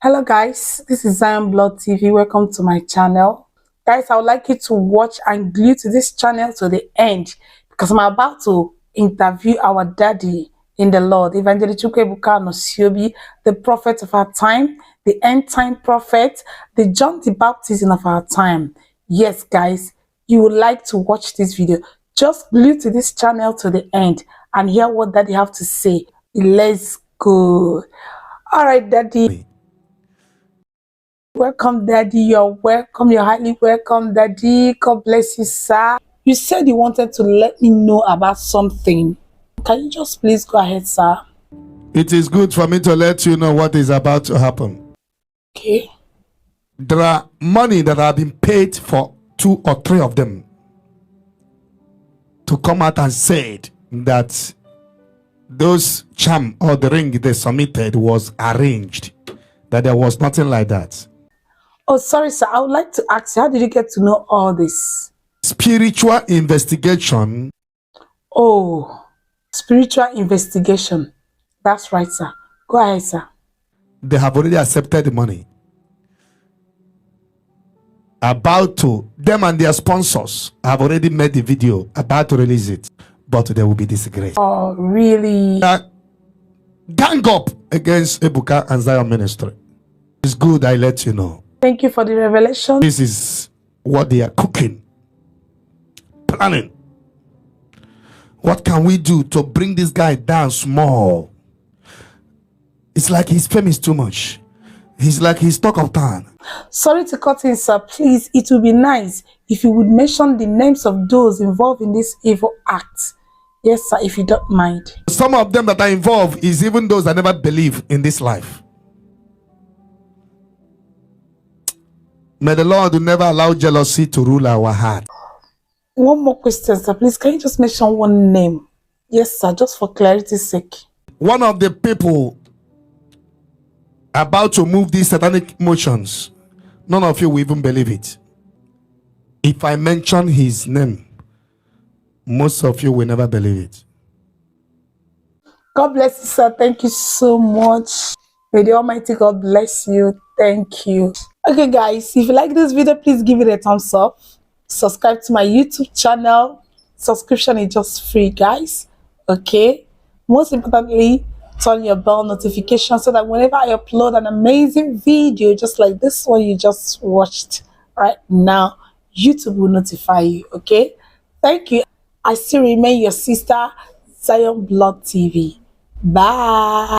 Hello guys, this is Zion Blood TV. Welcome to my channel. Guys, I would like you to watch and glue to this channel to the end because I'm about to interview our daddy in the Lord, Evangelist Chukwuebuka Obi, the prophet of our time, the end time prophet, the John the Baptist of our time. Yes guys, you would like to watch this video. Just glue to this channel to the end and hear what daddy have to say. Let's go. All right, daddy. Welcome, Daddy. You're welcome. You're highly welcome, Daddy. God bless you, sir. You said you wanted to let me know about something. Can you just please go ahead, sir? It is good for me to let you know what is about to happen. Okay. There are money that have been paid for 2 or 3 of them to come out and said that those charm or the ring they submitted was arranged, that there was nothing like that. Oh, sorry, sir. I would like to ask you, how did you get to know all this? Spiritual investigation. Oh, spiritual investigation. That's right, sir. Go ahead, sir. They have already accepted the money. About to, them and their sponsors have already made the video, about to release it, but there will be disgrace. Oh, really? Gang up against Ebuka and Zion Ministry. It's good I let you know. Thank you for the revelation. This is what they are cooking, planning. What can we do to bring this guy down small? It's like his fame is too much. He's like his talk of town. Sorry to cut in, sir. Please, it would be nice if you would mention the names of those involved in this evil act. Yes, sir, if you don't mind. Some of them that are involved is even those that never believe in this life. May the Lord never allow jealousy to rule our heart. One more question, sir. Please, can you just mention one name? Yes, sir, just for clarity's sake. One of the people about to move these satanic motions, none of you will even believe it. If I mention his name, most of you will never believe it. God bless you, sir. Thank you so much. May the Almighty God bless you. Thank you. Okay, guys, if you like this video, please give it a thumbs up. Subscribe to my YouTube channel. Subscription is just free, guys. Okay. Most importantly, turn your bell notification so that whenever I upload an amazing video, just like this one you just watched right now, YouTube will notify you. Okay. Thank you. I still remain your sister, Zion Blood TV. Bye.